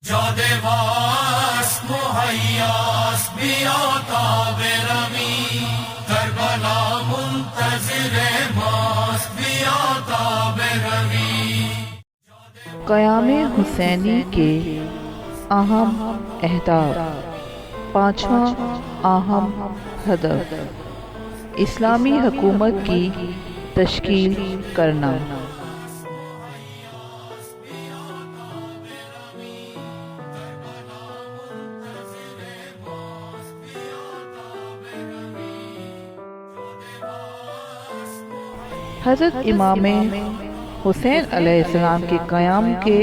جاده واست مهیاست بیا تا برمی کربلا منتظر ماست بیا تا برمی قیام حسینی کے اہم اہداف۔ پانچواں اہم ہدف اسلامی حکومت کی تشکیل کرنا۔ حضرت امام حسین علیہ السلام کے قیام کے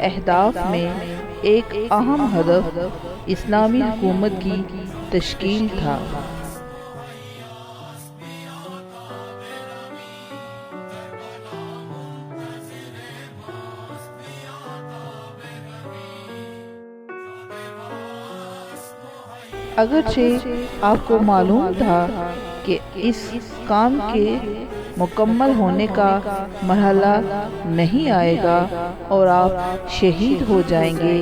اہداف میں ایک اہم ہدف اسلامی حکومت کی تشکیل تھا۔ اگرچہ آپ کو معلوم تھا کہ اس کام کے مکمل ہونے کا مرحلہ نہیں آئے گا اور آپ شہید ہو جائیں گے،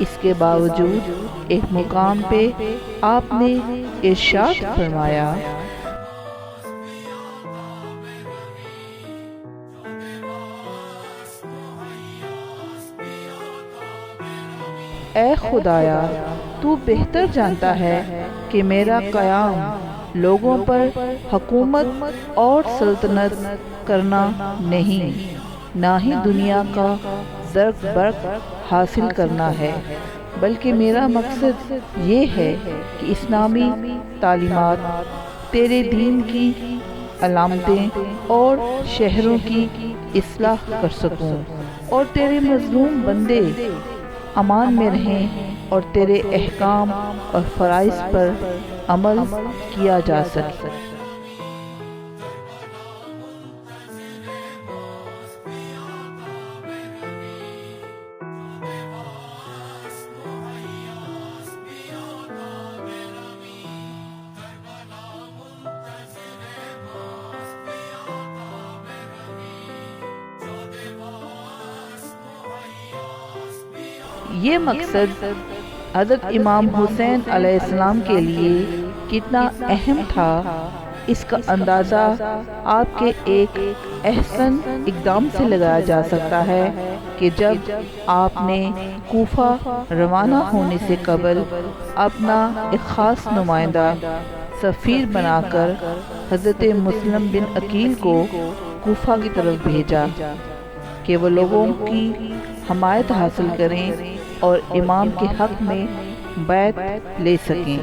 اس کے باوجود ایک مقام پہ آپ نے ارشاد فرمایا، اے خدایا، تو بہتر جانتا ہے کہ میرا قیام لوگوں پر حکومت اور سلطنت کرنا نہیں، نہ ہی دنیا کا زرق برق حاصل کرنا ہے، بلکہ میرا مقصد یہ ہے کہ اسلامی تعلیمات، تیرے دین کی علامتیں اور شہروں کی اصلاح کر سکوں اور تیرے مظلوم بندے امان میں رہیں اور تیرے احکام اور فرائض پر عمل کیا جا سکے۔ یہ مقصد حضرت امام حسین علیہ السلام کے لیے کتنا اہم تھا، اس کا اندازہ آپ کے ایک احسن اقدام سے لگایا جا سکتا ہے کہ جب آپ نے کوفہ روانہ ہونے سے قبل اپنا ایک خاص نمائندہ سفیر بنا کر حضرت مسلم بن عقیل کو کوفہ کی طرف بھیجا کہ وہ لوگوں کی حمایت حاصل کریں اور امام کے حق میں بیعت لے سکیں۔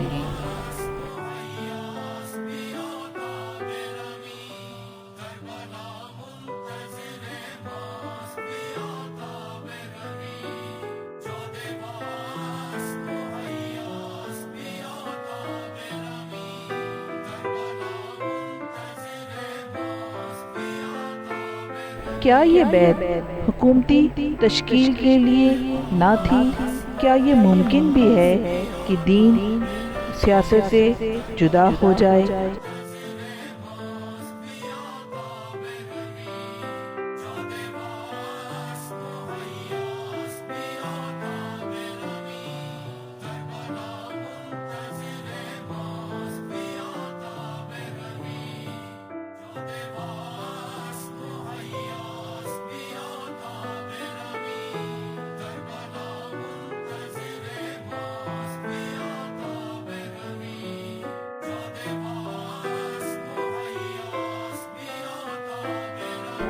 کیا یہ بیعت حکومتی تشکیل کے لیے نہ تھی؟ کیا یہ ممکن بھی ہے کہ دین سیاست سے جدا ہو جائے؟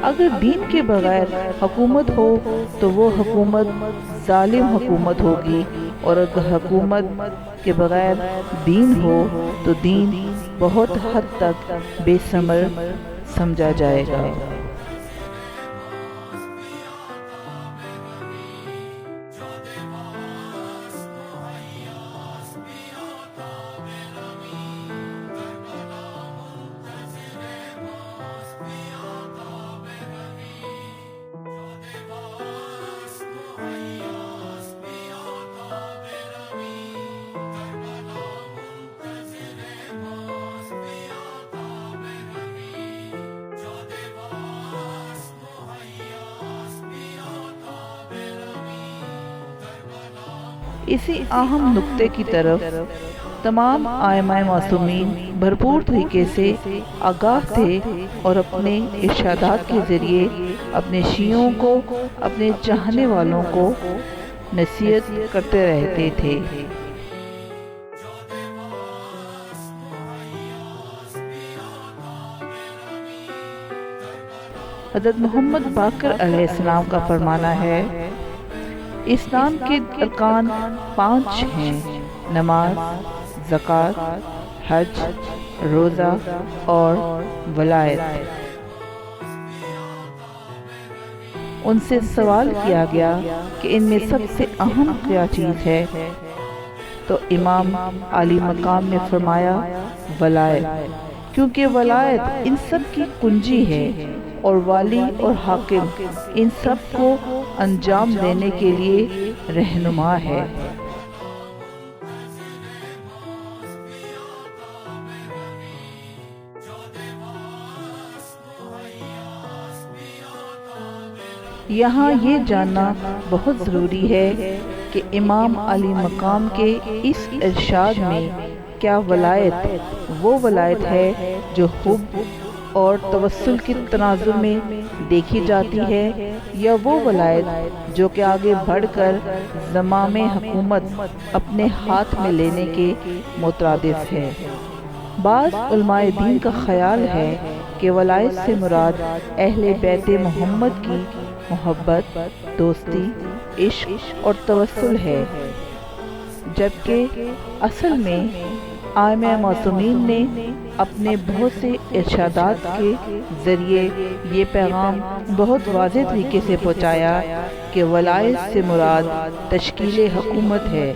اگر دین کے بغیر حکومت ہو تو وہ حکومت ظالم حکومت ہوگی، اور اگر حکومت کے بغیر دین ہو تو دین بہت حد تک بے ثمر سمجھا جائے گا۔ اسی اہم نقطے کی طرف تمام ائمہ معصومین بھرپور طریقے سے آگاہ تھے اور اپنے ارشادات کے ذریعے اپنے شیعوں کو، اپنے چاہنے والوں کو نصیحت کرتے رہتے تھے۔ حضرت محمد باقر علیہ السلام کا فرمانا ہے، اسلام کے ارکان 5 ہیں: نماز، زکوٰۃ، حج، روزہ اور ولایت۔ ان سے سوال کیا گیا کہ ان میں سب سے اہم کیا چیز ہے؟ تو امام عالی مقام نے فرمایا ولایت، کیونکہ ولایت ان سب کی کنجی ہے اور والی اور حاکم ان سب کو انجام دینے کے لیے رہنما ہے۔ یہاں یہ جاننا بہت ضروری ہے کہ امام علی مقام کے اس ارشاد میں کیا ولایت وہ ولایت ہے جو حب اور توسل کے تناظر میں دیکھی جاتی ہے، یا وہ ولایت جو کہ آگے بڑھ کر زمام حکومت اپنے ہاتھ میں لینے کے مترادف ہے؟ بعض علماء دین کا خیال ہے کہ ولایت سے مراد اہل بیت محمد کی محبت، دوستی، عشق اور توسل ہے، جبکہ اصل میں ائمہ معصومین نے اپنے بہت سے ارشادات کے ذریعے یہ پیغام بہت واضح طریقے سے پہنچایا کہ ولایت سے مراد تشکیل حکومت ہے،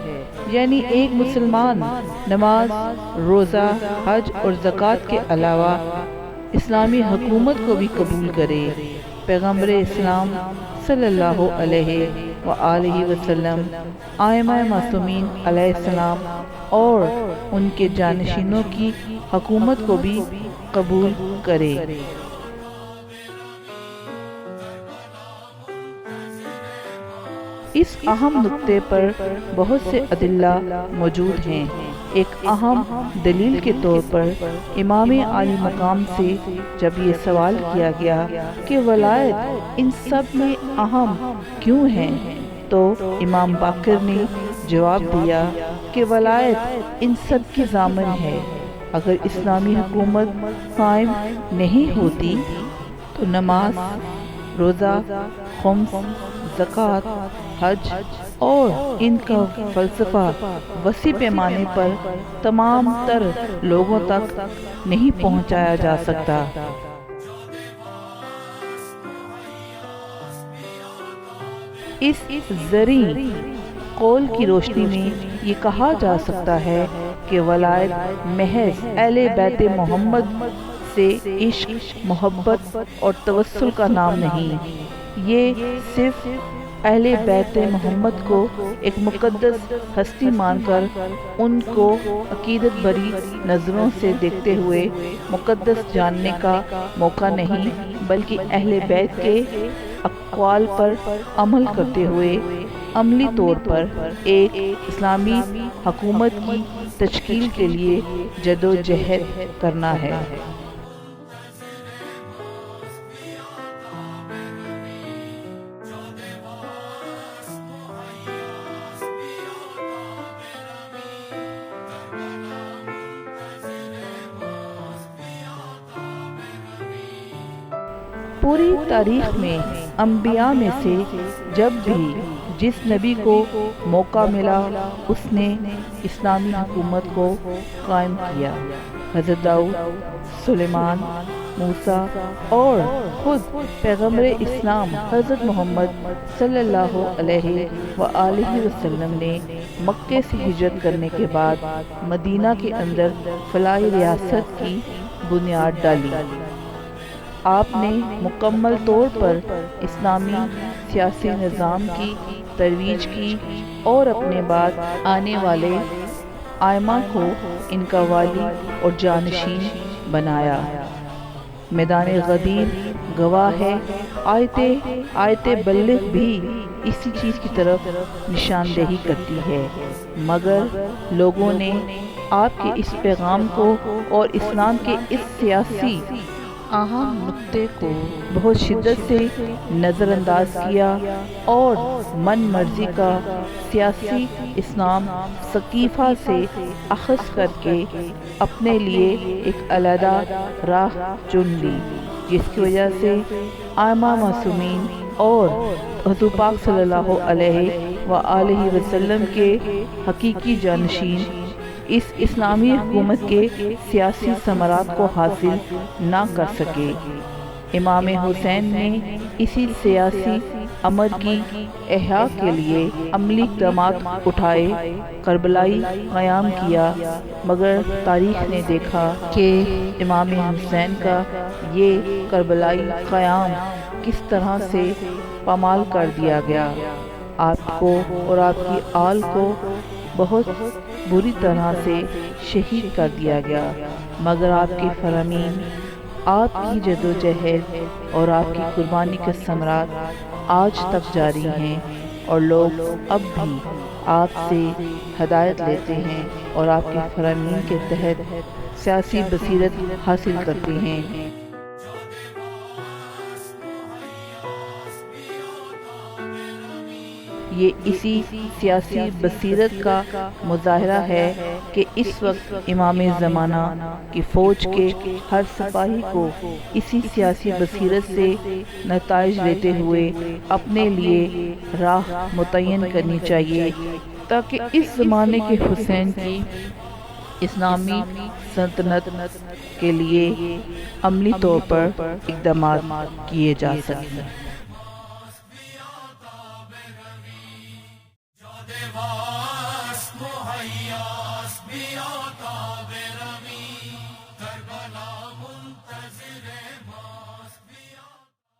یعنی ایک مسلمان نماز، روزہ، حج اور زکوٰۃ کے علاوہ اسلامی حکومت کو بھی قبول کرے۔ پیغمبر اسلام صلی اللہ علیہ وآلہ وسلم، ائمہ معصومین علیہ السلام اور ان کے جانشینوں کی حکومت کو بھی قبول کرے۔ اس اہم نقطے پر بہت سے ادلہ موجود ہیں۔ ایک اہم دلیل کے طور پر امام عالی مقام سے جب یہ سوال کیا گیا کہ ولایت ان سب میں اہم کیوں ہے، تو امام باقر نے جواب دیا کہ ولایت ان سب کی ضامن ہے۔ اگر اسلامی حکومت قائم نہیں ہوتی تو نماز، روزہ، خمس، زکوٰۃ، حج اور ان کا فلسفہ وسیع پیمانے پر تمام تر لوگوں تک نہیں پہنچایا جا سکتا۔ اس زرعی قول کی روشنی میں یہ کہا جا سکتا ہے کہ ولایت محض اہل بیت محمد سے عشق، محبت اور توسل کا نام نہیں، یہ صرف اہل بیت محمد کو ایک مقدس ہستی مان کر ان کو عقیدت بری نظروں سے دیکھتے ہوئے مقدس جاننے کا موقع نہیں، بلکہ اہل بیت کے اقوال پر عمل کرتے ہوئے عملی طور پر ایک اسلامی حکومت کی تشکیل کے لیے جدوجہد کرنا ہے۔ پوری تاریخ میں انبیاء میں سے جب بھی جس نبی کو موقع ملا اس نے اسلامی حکومت کو قائم کیا۔ حضرت داؤد، سلیمان، موسیٰ اور خود پیغمبر اسلام حضرت محمد صلی اللہ علیہ وآلہ وسلم نے مکے سے ہجرت کرنے کے بعد مدینہ کے اندر فلاحی ریاست کی بنیاد ڈالی۔ آپ نے مکمل طور پر اسلامی سیاسی نظام کی ترویج کی اور اپنے بعد آنے والے ائمہ کو ان کا والی اور جانشین بنایا۔ میدان غدیر گواہ ہے، آیت بلغ بھی اسی چیز کی طرف نشاندہی کرتی ہے، مگر لوگوں نے آپ کے اس پیغام کو اور اسلام کے اس سیاسی اہم نقطے کو بہت شدت سے نظر انداز کیا اور من مرضی کا سیاسی اسلام ثقیفہ سے اخذ کر کے اپنے لیے ایک علیحدہ راہ چن لی، جس کی وجہ سے ائمہ معصومین اور حضور پاک صلی اللہ علیہ وآلہ وسلم کے حقیقی جانشین اس اسلامی حکومت کے سیاسی ثمرات کو حاصل نہ کر سکے۔ امام حسین نے اسی سیاسی امر کی احیاء کے لیے عملی اقدامات اٹھائے، کربلائی قیام کیا، مگر تاریخ نے دیکھا کہ امام حسین کا یہ کربلائی قیام کس طرح سے پامال کر دیا گیا۔ آپ کو اور آپ کی آل کو بہت بری طرح سے شہید کر دیا گیا، مگر آپ کے فرامین، آپ کی جدوجہد اور آپ کی قربانی کے ثمرات آج تک جاری ہیں، اور لوگ اب بھی آپ سے ہدایت لیتے ہیں اور آپ کے فرامین کے تحت سیاسی بصیرت حاصل کرتے ہیں۔ یہ اسی سیاسی بصیرت کا مظاہرہ ہے کہ اس وقت امام زمانہ کی فوج کے ہر سپاہی کو اسی سیاسی بصیرت سے نتائج لیتے ہوئے اپنے لیے راہ متعین کرنی چاہیے، تاکہ اس زمانے کے حسین کی اسلامی سلطنت کے لیے عملی طور پر اقدامات کیے جا سکیں۔ مهیاست بیا تا برمی